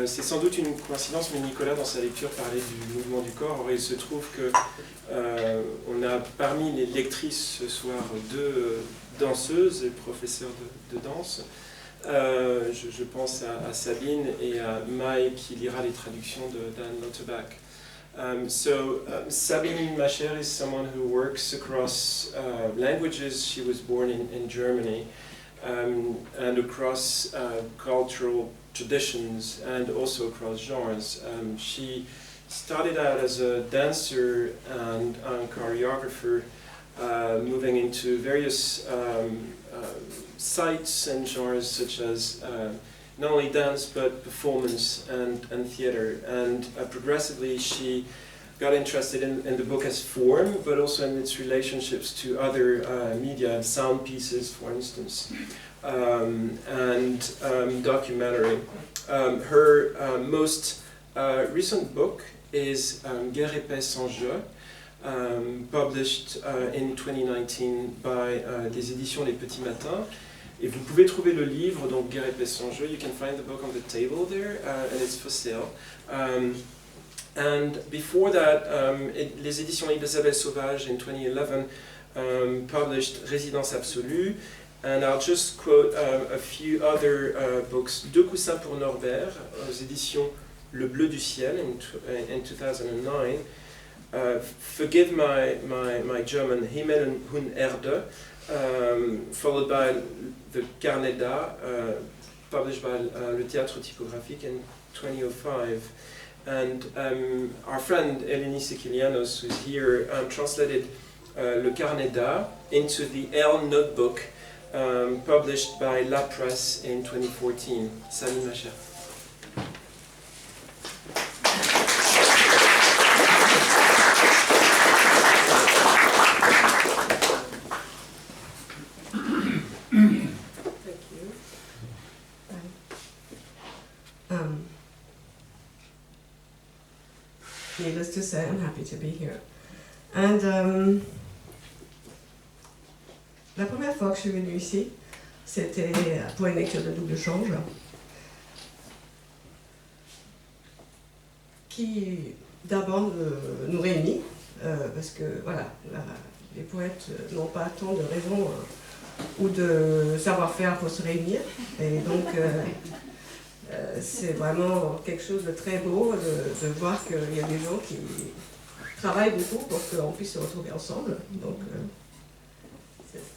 C'est sans doute une coïncidence, mais Nicolas, dans sa lecture, parlait du mouvement du corps. Or, il se trouve que on a parmi les lectrices ce soir deux danseuses et professeurs de danse. Je pense à Sabine et à Mai qui lira les traductions d'Anne Lauterbach. Sabine Macher is someone who works across languages. She was born in Germany, and across cultural traditions and also across genres. She started out as a dancer and a choreographer, moving into various sites and genres such as not only dance but performance and theater. And progressively she got interested in the book as form, but also in its relationships to other media, sound pieces, for instance, and documentary. Her most recent book is Guerre et Paix sans jeu, published in 2019 by les éditions Les Petits Matins. Et vous pouvez trouver le livre, donc Guerre et Paix sans jeu. You can find the book on the table there, and it's for sale. And before that, les éditions Isabelle Sauvage in 2011 published Résidence Absolue. And I'll just quote a few other books. Deux coussins pour Norbert, aux éditions Le Bleu du Ciel in 2009. Forgive my German, Himmel und Erde, followed by the Carnet d'Art, published by Le Théâtre Typographique in 2005. And our friend Eleni Sekilianos, who's here, translated Le Carnet d'Art into the Elle Notebook, published by La Presse in 2014. Salut ma chère. Needless to say, I'm happy to be here. And la première fois que je suis venue ici, c'était pour une lecture de double change, qui d'abord nous réunit, parce que voilà, les poètes n'ont pas tant de raisons ou de savoir-faire pour se réunir, et donc c'est vraiment quelque chose de très beau de voir qu'il y a des gens qui travaillent beaucoup pour qu'on puisse se retrouver ensemble. Donc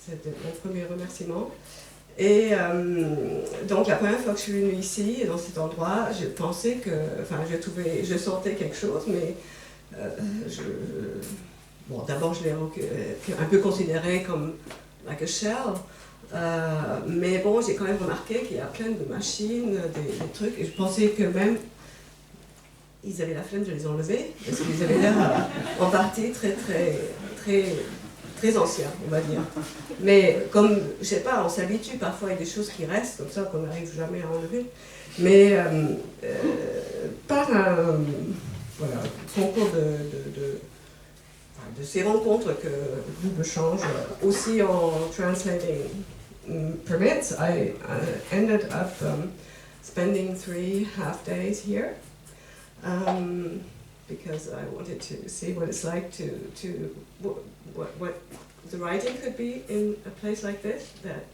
c'était mon premier remerciement. Et donc la première fois que je suis venue ici, dans cet endroit, je pensais que, enfin je sentais quelque chose, mais bon, d'abord je l'ai un peu considéré comme like a shell. Mais bon, j'ai quand même remarqué qu'il y a plein de machines, des trucs, et je pensais que même ils avaient la flemme de les enlever, parce qu'ils avaient l'air en partie très anciens, on va dire. Mais comme, je sais pas, on s'habitue parfois à des choses qui restent comme ça, qu'on n'arrive jamais à enlever. Mais par un concours de ces rencontres que Double Change, aussi en translating permits, I ended up spending 3 half days here because I wanted to see what it's like what the writing could be in a place like this that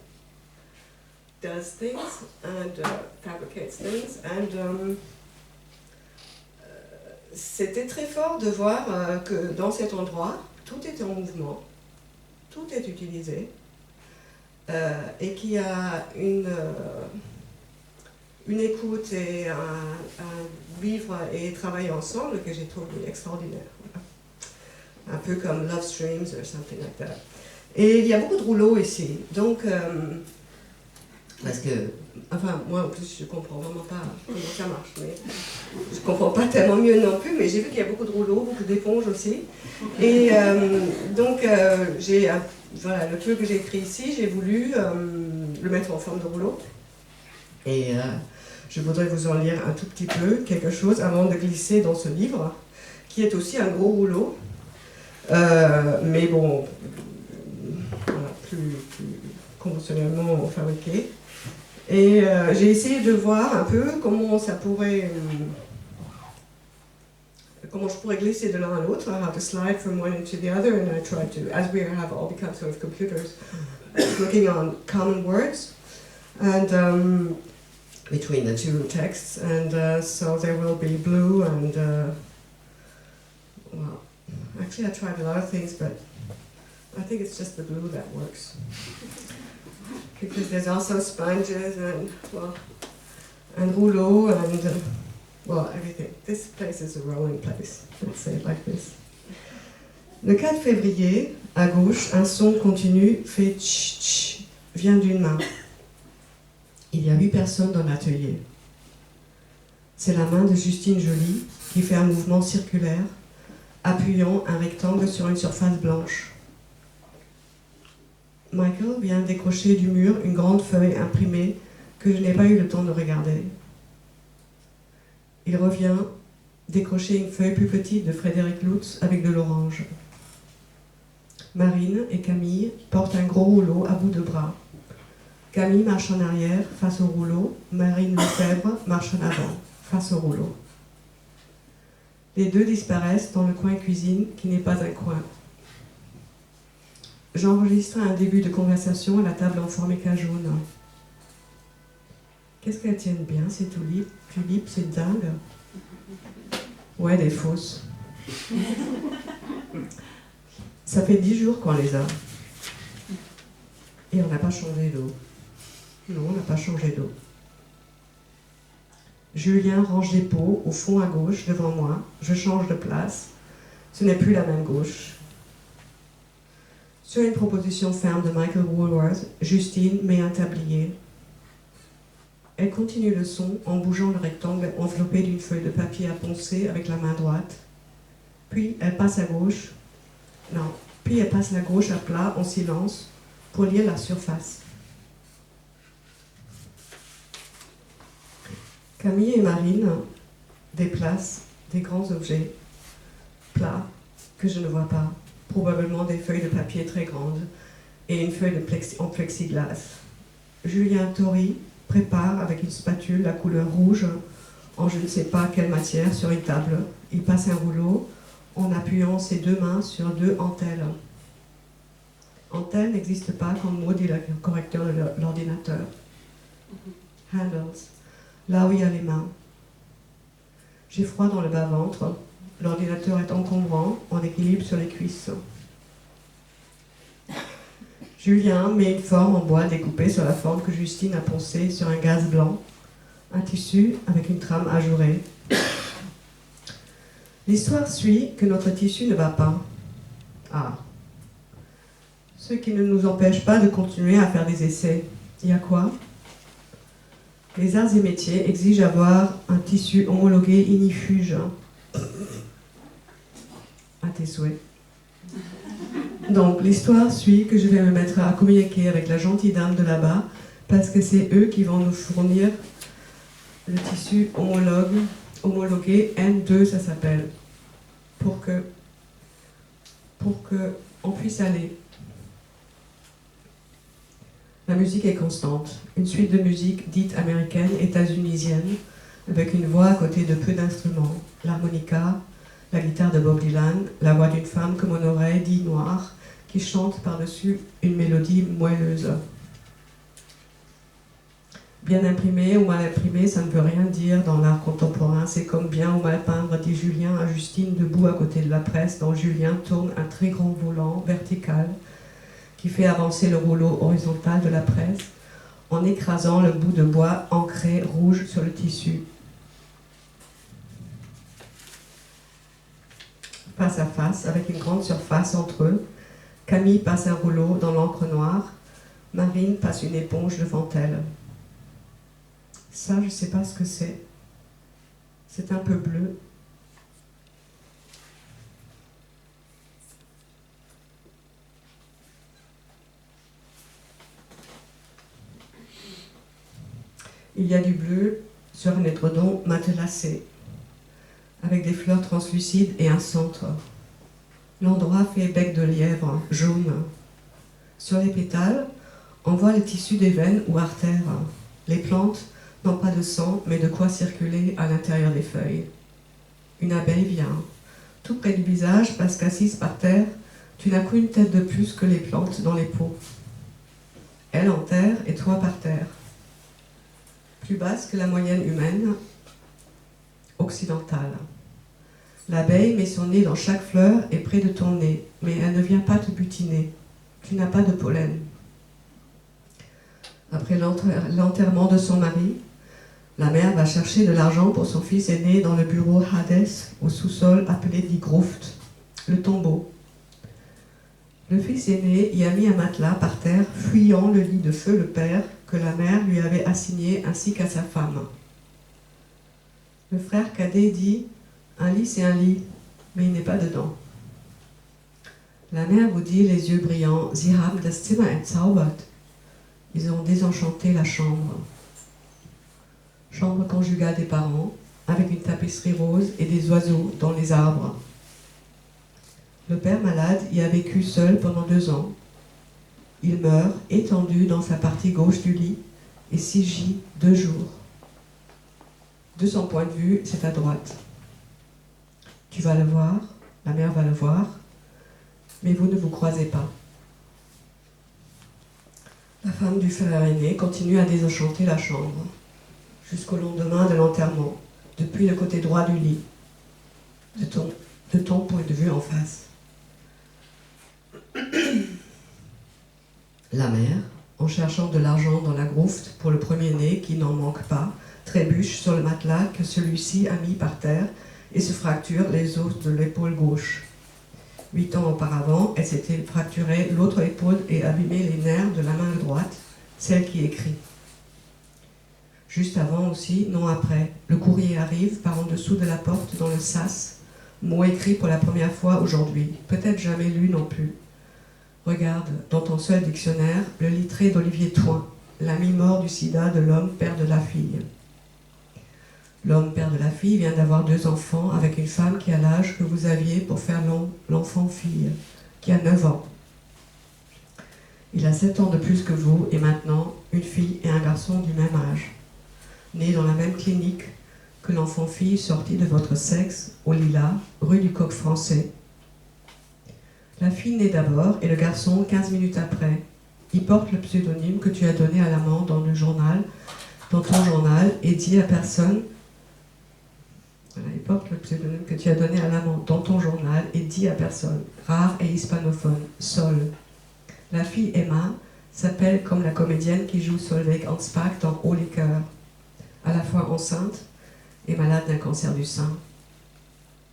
does things and fabricates things. And c'était très fort de voir que dans cet endroit, tout est en mouvement, tout est utilisé, et qu'il y a une écoute et un vivre et travailler ensemble que j'ai trouvé extraordinaire. Un peu comme Love Streams or something like that. Et il y a beaucoup de rouleaux ici, donc parce que, enfin moi en plus je comprends vraiment pas comment ça marche, mais je comprends pas tellement mieux non plus, mais j'ai vu qu'il y a beaucoup de rouleaux, beaucoup d'éponges aussi, et donc voilà, le peu que j'ai écrit ici, j'ai voulu le mettre en forme de rouleau, et je voudrais vous en lire un tout petit peu, quelque chose, avant de glisser dans ce livre, qui est aussi un gros rouleau, mais bon, voilà, plus conventionnellement fabriqué. Et j'ai essayé de voir un peu comment ça pourrait... comment je pourrais glisser de l'un à l'autre, how to slide from one into the other, and I tried to, as we have all become sort of computers, looking on common words, and between the two texts, and so there will be blue and, well, actually I tried a lot of things, but I think it's just the blue that works. Because there's also sponges and, well, and rouleau and, well, everything. This place is a rolling place, let's say it like this. Le 4 février, à gauche, un son continu fait tch tch, vient d'une main. Il y a 8 personnes dans l'atelier. C'est la main de Justine Joly qui fait un mouvement circulaire, appuyant un rectangle sur une surface blanche. Michael vient décrocher du mur une grande feuille imprimée que je n'ai pas eu le temps de regarder. Il revient décrocher une feuille plus petite de Frédéric Lutz avec de l'orange. Marine et Camille portent un gros rouleau à bout de bras. Camille marche en arrière face au rouleau, Marine Lefebvre marche en avant face au rouleau. Les deux disparaissent dans le coin cuisine qui n'est pas un coin. J'enregistre un début de conversation à la table en formica jaune. Qu'est-ce qu'elles tiennent bien, ces tulipes, c'est dingue. Ouais, des fausses. Ça fait 10 jours qu'on les a. Et on n'a pas changé d'eau. Non, on n'a pas changé d'eau. Julien range les pots au fond à gauche, devant moi. Je change de place. Ce n'est plus la même gauche. Sur une proposition ferme de Michael Woolworth, Justine met un tablier. Elle continue le son en bougeant le rectangle enveloppé d'une feuille de papier à poncer avec la main droite. Puis elle passe à gauche. Non, puis elle passe la gauche à plat en silence pour lire la surface. Camille et Marine déplacent des grands objets plats que je ne vois pas, probablement des feuilles de papier très grandes et une feuille en plexiglas. Julien Tori prépare avec une spatule la couleur rouge en je ne sais pas quelle matière sur une table. Il passe un rouleau en appuyant ses deux mains sur 2 entelles. Entelle n'existe pas comme mot dit le correcteur de l'ordinateur. Handles, là où il y a les mains. J'ai froid dans le bas-ventre. L'ordinateur est encombrant, en équilibre sur les cuisses. Julien met une forme en bois découpée sur la forme que Justine a poncée sur un gaze blanc, un tissu avec une trame ajourée. L'histoire suit que notre tissu ne va pas. Ah. Ce qui ne nous empêche pas de continuer à faire des essais. Il y a quoi? Les arts et métiers exigent avoir un tissu homologué inifuge. À tes souhaits. Donc l'histoire suit que je vais me mettre à communiquer avec la gentille dame de là-bas parce que c'est eux qui vont nous fournir le tissu homologué N2 ça s'appelle pour que on puisse aller. La musique est constante, une suite de musique dite américaine, états-unisienne, avec une voix à côté de peu d'instruments, l'harmonica, la guitare de Bob Dylan, la voix d'une femme comme on aurait dit noire, qui chante par-dessus une mélodie moelleuse. Bien imprimé ou mal imprimé, ça ne veut rien dire dans l'art contemporain. C'est comme bien ou mal peindre, dit Julien à Justine debout à côté de la presse, dont Julien tourne un très grand volant vertical qui fait avancer le rouleau horizontal de la presse en écrasant le bout de bois ancré rouge sur le tissu. Face à face, avec une grande surface entre eux, Camille passe un rouleau dans l'encre noire, Marine passe une éponge devant elle. Ça, je ne sais pas ce que c'est. C'est un peu bleu. Il y a du bleu sur un édredon matelassé, avec des fleurs translucides et un centre. L'endroit fait bec de lièvre, jaune. Sur les pétales, on voit le tissu des veines ou artères. Les plantes n'ont pas de sang, mais de quoi circuler à l'intérieur des feuilles. Une abeille vient, tout près du visage, parce qu'assise par terre, tu n'as qu'une tête de plus que les plantes dans les pots. Elle en terre et toi par terre. Plus basse que la moyenne humaine occidentale. L'abeille met son nez dans chaque fleur et près de ton nez, mais elle ne vient pas te butiner. Tu n'as pas de pollen. Après l'enterrement de son mari, la mère va chercher de l'argent pour son fils aîné dans le bureau Hades, au sous-sol appelé Die Gruft, le tombeau. Le fils aîné y a mis un matelas par terre, fuyant le lit de feu le père que la mère lui avait assigné ainsi qu'à sa femme. Le frère cadet dit « Un lit, c'est un lit, mais il n'est pas dedans. » La mère vous dit, les yeux brillants, « Sie haben das Zimmer entzaubert. » Ils ont désenchanté la chambre. Chambre conjugale des parents, avec une tapisserie rose et des oiseaux dans les arbres. Le père malade y a vécu seul pendant 2 ans. Il meurt étendu dans sa partie gauche du lit et s'y gît 2 jours. De son point de vue, c'est à droite. Tu vas le voir, la mère va le voir, mais vous ne vous croisez pas. La femme du frère aîné continue à désenchanter la chambre, jusqu'au lendemain de l'enterrement, depuis le côté droit du lit, de ton point de vue en face. La mère, en cherchant de l'argent dans la Gruft pour le premier-né qui n'en manque pas, trébuche sur le matelas que celui-ci a mis par terre et se fracture les os de l'épaule gauche. 8 ans auparavant, elle s'était fracturé l'autre épaule et abîmé les nerfs de la main droite, celle qui écrit. Juste avant aussi, non après, le courrier arrive par en dessous de la porte dans le sas, mot écrit pour la première fois aujourd'hui, peut-être jamais lu non plus. Regarde, dans ton seul dictionnaire, le littré d'Olivier Toin, l'ami mort du sida de l'homme père de la fille. L'homme père de la fille vient d'avoir 2 enfants avec une femme qui a l'âge que vous aviez pour faire l'enfant-fille, qui a 9 ans. Il a 7 ans de plus que vous et maintenant une fille et un garçon du même âge, nés dans la même clinique que l'enfant-fille sorti de votre sexe, au Lilas, rue du Coq Français. La fille naît d'abord et le garçon 15 minutes après. Il porte le pseudonyme que tu as donné à l'amant dans ton journal et dit à personne. Voilà, il porte le pseudonyme que tu as donné à l'amant dans ton journal et dit à personne. Rare et hispanophone, Sol. La fille Emma s'appelle comme la comédienne qui joue Solveig Ansbach dans Haut les cœurs, à la fois enceinte et malade d'un cancer du sein.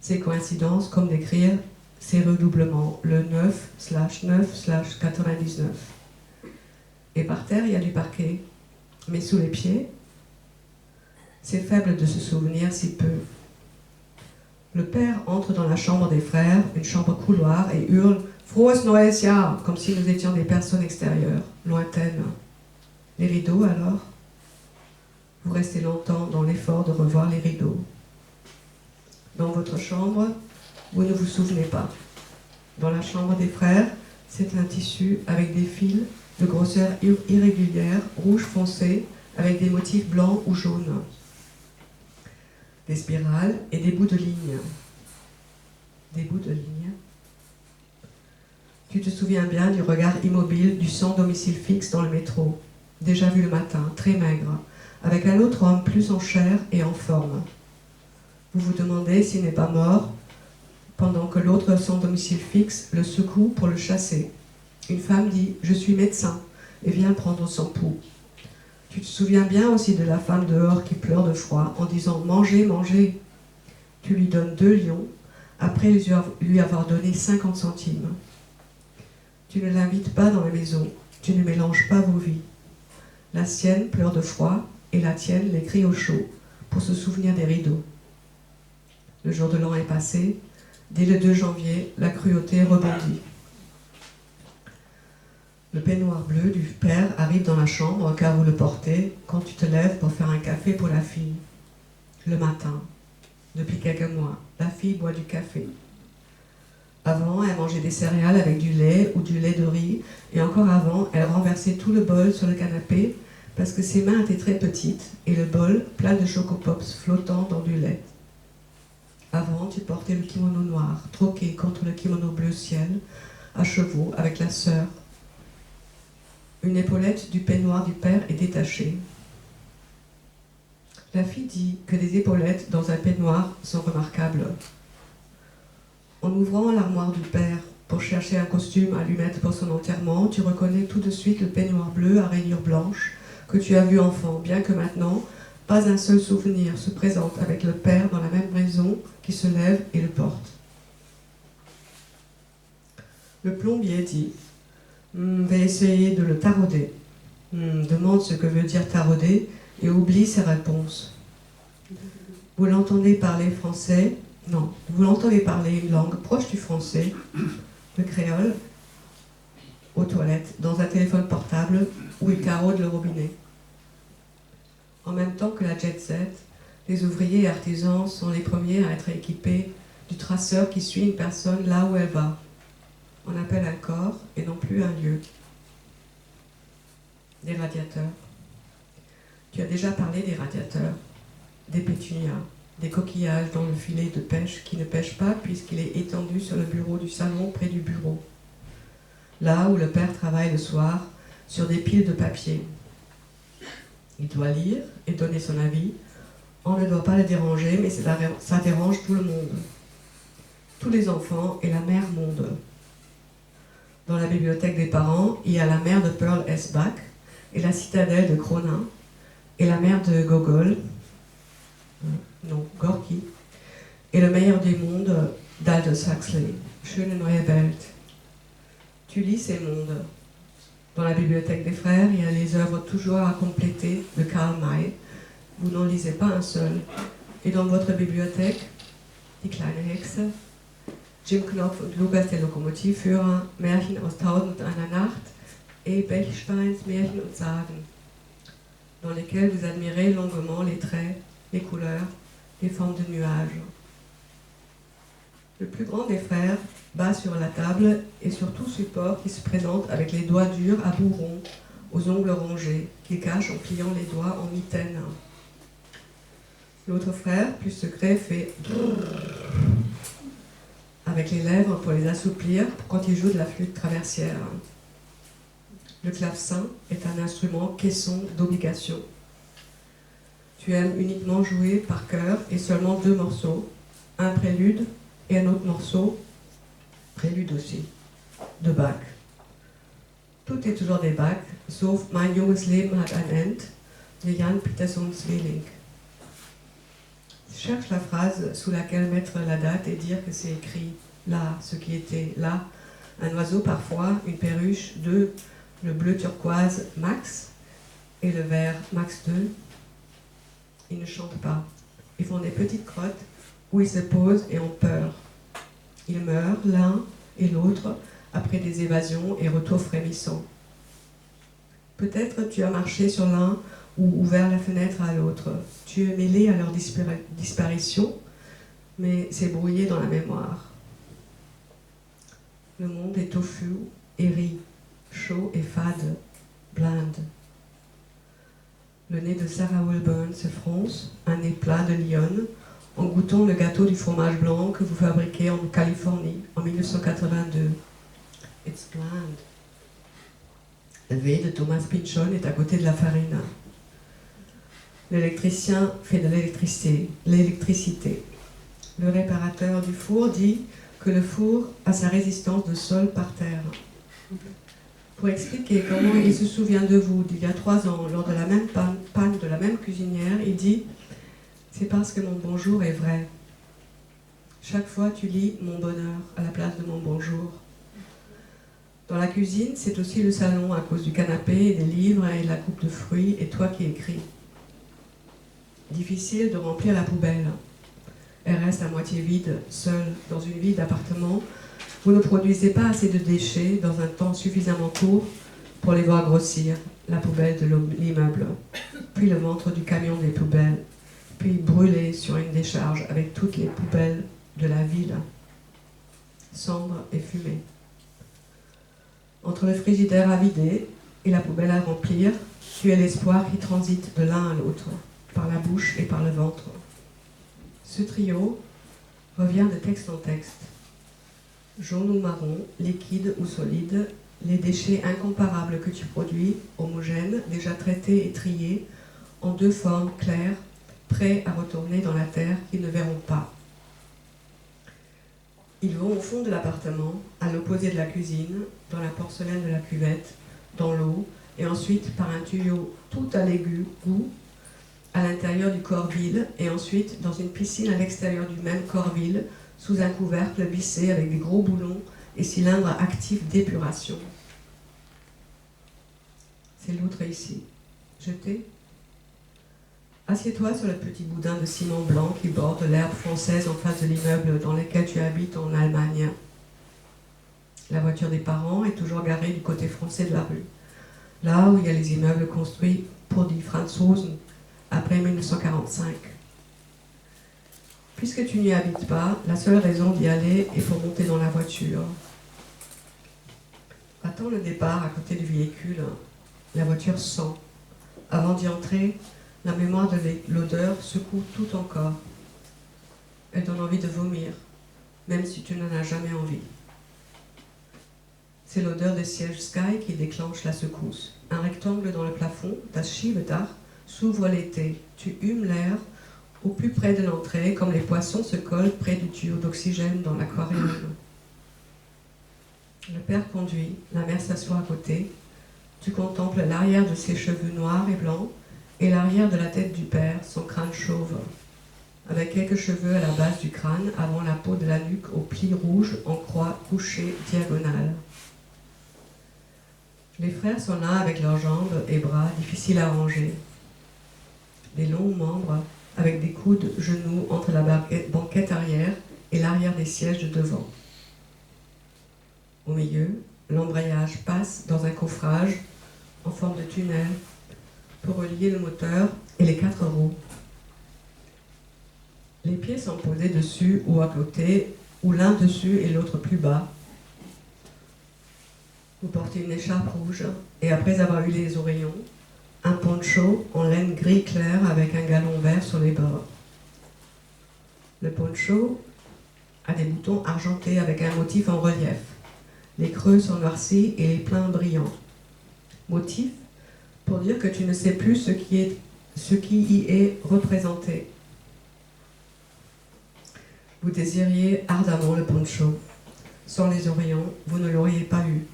Ces coïncidences, comme d'écrire ces redoublements, le 9/9/99. Et par terre, il y a du parquet. Mais sous les pieds, c'est faible de se souvenir si peu. Le père entre dans la chambre des frères, une chambre couloir, et hurle « Frohes Neues Jahr !» comme si nous étions des personnes extérieures, lointaines. Les rideaux, alors? Vous restez longtemps dans l'effort de revoir les rideaux. Dans votre chambre, vous ne vous souvenez pas. Dans la chambre des frères, c'est un tissu avec des fils de grosseur irrégulière, rouge foncé, avec des motifs blancs ou jaunes. Des spirales et des bouts de ligne. Des bouts de ligne. Tu te souviens bien du regard immobile du sans domicile fixe dans le métro, déjà vu le matin, très maigre, avec un autre homme plus en chair et en forme. Vous vous demandez s'il n'est pas mort, pendant que l'autre sans domicile fixe le secoue pour le chasser. Une femme dit « Je suis médecin » et vient prendre son pouls. Tu te souviens bien aussi de la femme dehors qui pleure de froid en disant « Mangez, mangez ». Tu lui donnes 2 lions, après lui avoir donné 50 centimes. Tu ne l'invites pas dans la maison, tu ne mélanges pas vos vies. La sienne pleure de froid et la tienne les crie au chaud pour se souvenir des rideaux. Le jour de l'an est passé. Dès le 2 janvier, la cruauté rebondit. Le peignoir bleu du père arrive dans la chambre car vous le portez quand tu te lèves pour faire un café pour la fille. Le matin, depuis quelques mois, la fille boit du café. Avant, elle mangeait des céréales avec du lait ou du lait de riz, et encore avant, elle renversait tout le bol sur le canapé parce que ses mains étaient très petites et le bol plein de chocopops flottant dans du lait. Avant, tu portais le kimono noir, troqué contre le kimono bleu ciel, à chevaux, avec la sœur. Une épaulette du peignoir du père est détachée. La fille dit que les épaulettes dans un peignoir sont remarquables. En ouvrant l'armoire du père pour chercher un costume à lui mettre pour son enterrement, tu reconnais tout de suite le peignoir bleu à rayures blanches que tu as vu enfant, bien que maintenant, pas un seul souvenir se présente avec le père dans la même maison qui se lève et le porte. Le plombier dit va essayer de le tarauder. Demande ce que veut dire tarauder et oublie ses réponses. Vous l'entendez parler français? Non. Vous l'entendez parler une langue proche du français, le créole, aux toilettes, dans un téléphone portable où il taraude le robinet. En même temps que la jet set, les ouvriers et artisans sont les premiers à être équipés du traceur qui suit une personne là où elle va. On appelle un corps et non plus un lieu. Des radiateurs. Tu as déjà parlé des radiateurs, des pétunias, des coquillages dans le filet de pêche qui ne pêche pas puisqu'il est étendu sur le bureau du salon près du bureau. Là où le père travaille le soir sur des piles de papier. Il doit lire et donner son avis. On ne doit pas le déranger, mais ça dérange tout le monde. Tous les enfants et la mère monde. Dans la bibliothèque des parents, il y a la mère de Pearl S. Bach et la citadelle de Cronin et la mère de Gogol, non, Gorky, et le meilleur des mondes d'Aldous Huxley, Schöne neue Welt. Tu lis ces mondes. Dans la bibliothèque des frères, il y a les œuvres toujours à compléter de Karl May. Vous n'en lisez pas un seul. Et dans votre bibliothèque, Die kleine Hexe, Jim Knopf und Lukas der Lokomotivführer, Märchen aus Tausend und einer Nacht et Bechsteins Märchen und Sagen, dans lesquels vous admirez longuement les traits, les couleurs, les formes de nuages. Le plus grand des frères bat sur la table et sur tout support qui se présente avec les doigts durs à bout rond, aux ongles rongés, qu'il cache en pliant les doigts en mitaine. L'autre frère, plus secret, fait avec les lèvres pour les assouplir quand il joue de la flûte traversière. Le clavecin est un instrument caisson d'obligation. Tu aimes uniquement jouer par cœur et seulement 2 morceaux, un prélude et un autre morceau, prélude aussi, de Bach. Tout est toujours des Bach, sauf Mein junges Leben hat ein End, de Jan Pieterszoon Sweelinck. Cherche la phrase sous laquelle mettre la date et dire que c'est écrit là, ce qui était là, un oiseau parfois, une perruche, 2, le bleu turquoise Max et le vert Max 2. Ils ne chantent pas. Ils font des petites crottes où ils se posent et ont peur. Ils meurent l'un et l'autre après des évasions et retours frémissants. Peut-être tu as marché sur l'un ou ouvert la fenêtre à l'autre. Tu es mêlé à leur disparition, mais c'est brouillé dans la mémoire. Le monde est tofu et riz, chaud et fade, blinde. Le nez de Sarah Wilburn se fronce, un nez plat de lionne, en goûtant le gâteau du fromage blanc que vous fabriquez en Californie en 1982. It's bland. Le V de Thomas Pynchon est à côté de la farine. L'électricien fait de l'électricité. Le réparateur du four dit que le four a sa résistance de sol par terre. Pour expliquer comment il se souvient de vous d'il y a 3 ans, lors de la même panne de la même cuisinière, il dit « C'est parce que mon bonjour est vrai. Chaque fois tu lis mon bonheur à la place de mon bonjour. » Dans la cuisine, c'est aussi le salon à cause du canapé, et des livres et de la coupe de fruits, et toi qui écris. Difficile de remplir la poubelle. Elle reste à moitié vide, seule, dans une ville d'appartement. Vous ne produisez pas assez de déchets dans un temps suffisamment court pour les voir grossir. La poubelle de l'immeuble, puis le ventre du camion des poubelles, puis brûler sur une décharge avec toutes les poubelles de la ville. Cendres et fumée. Entre le frigidaire à vider, et la poubelle à remplir, tu es l'espoir qui transite de l'un à l'autre, par la bouche et par le ventre. Ce trio revient de texte en texte. Jaune ou marron, liquide ou solide, les déchets incomparables que tu produis, homogènes, déjà traités et triés, en deux formes claires, prêts à retourner dans la terre qu'ils ne verront pas. Ils vont au fond de l'appartement, à l'opposé de la cuisine, dans la porcelaine de la cuvette, dans l'eau, et ensuite par un tuyau tout à l'égout, à l'intérieur du corps vide, et ensuite dans une piscine à l'extérieur du même corps vide, sous un couvercle vissé avec des gros boulons et cylindres actifs d'épuration. C'est l'outre ici. Jeté. Assieds-toi sur le petit boudin de ciment blanc qui borde l'herbe française en face de l'immeuble dans lequel tu habites en Allemagne. La voiture des parents est toujours garée du côté français de la rue, là où il y a les immeubles construits pour die Franzosen après 1945. Puisque tu n'y habites pas, la seule raison d'y aller est pour monter dans la voiture. Attends le départ à côté du véhicule. La voiture sent. Avant d'y entrer, la mémoire de l'odeur secoue tout ton corps. Elle donne envie de vomir, même si tu n'en as jamais envie. C'est l'odeur des sièges Sky qui déclenche la secousse. Un rectangle dans le plafond, das Schiebedach, s'ouvre l'été. Tu humes l'air au plus près de l'entrée, comme les poissons se collent près du tuyau d'oxygène dans l'aquarium. Le père conduit, la mère s'assoit à côté. Tu contemples l'arrière de ses cheveux noirs et blancs et l'arrière de la tête du père, son crâne chauve, avec quelques cheveux à la base du crâne, avant la peau de la nuque aux plis rouges en croix couchée diagonale. Les frères sont là avec leurs jambes et bras difficiles à ranger. Des longs membres avec des coudes genoux entre la banquette arrière et l'arrière des sièges de devant. Au milieu, l'embrayage passe dans un coffrage en forme de tunnel pour relier le moteur et les 4 roues. Les pieds sont posés dessus ou à côté, ou l'un dessus et l'autre plus bas. Vous portez une écharpe rouge et après avoir eu les oreillons, un poncho en laine gris clair avec un galon vert sur les bords. Le poncho a des boutons argentés avec un motif en relief. Les creux sont noircis et les pleins brillants. Motif pour dire que tu ne sais plus ce qui y est représenté. Vous désiriez ardemment le poncho. Sans les oreillons, vous ne l'auriez pas eu.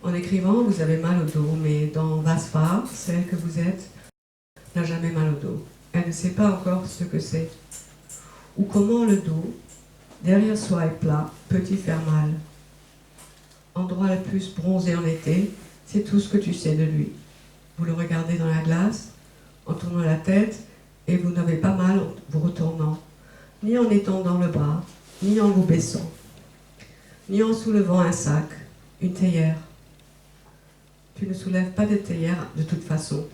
En écrivant, vous avez mal au dos, mais dans Vasfa, celle que vous êtes n'a jamais mal au dos. Elle ne sait pas encore ce que c'est. Ou comment le dos, derrière soi et plat, peut-y faire mal. Endroit le plus bronzé en été, c'est tout ce que tu sais de lui. Vous le regardez dans la glace, en tournant la tête, et vous n'avez pas mal en vous retournant, ni en étendant le bras, ni en vous baissant, ni en soulevant un sac, une théière. Tu ne soulèves pas de théière de toute façon.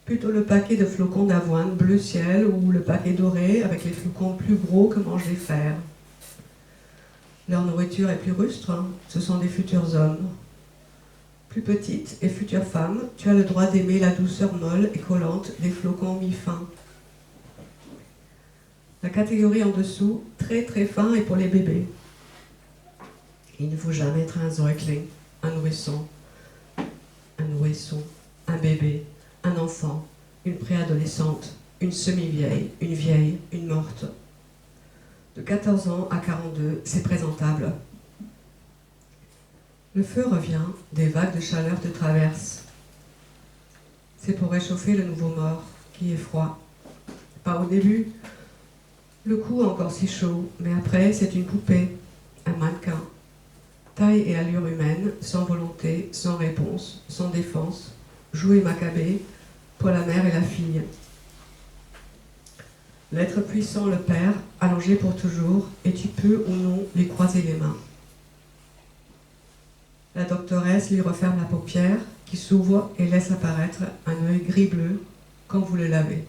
Plutôt le paquet de flocons d'avoine bleu ciel ou le paquet doré avec les flocons plus gros que mangent les fers. Leur nourriture est plus rustre, hein. Ce sont des futurs hommes. Plus petites et futures femmes, tu as le droit d'aimer la douceur molle et collante des flocons mi-fins. La catégorie en dessous, très très fin, est pour les bébés. Il ne faut jamais être un Säugling, un nourrisson, un bébé, un enfant, une préadolescente, une semi-vieille, une vieille, une morte. De 14 ans à 42, c'est présentable. Le feu revient, des vagues de chaleur te traversent. C'est pour réchauffer le nouveau mort, qui est froid. Pas au début, le cou encore si chaud, mais après c'est une poupée, un mannequin. Taille et allure humaine, sans volonté, sans réponse, sans défense, jouet macabée pour la mère et la fille. L'être puissant, le père, allongé pour toujours, et tu peux ou non lui croiser les mains. La doctoresse lui referme la paupière, qui s'ouvre et laisse apparaître un œil gris-bleu quand vous le lavez.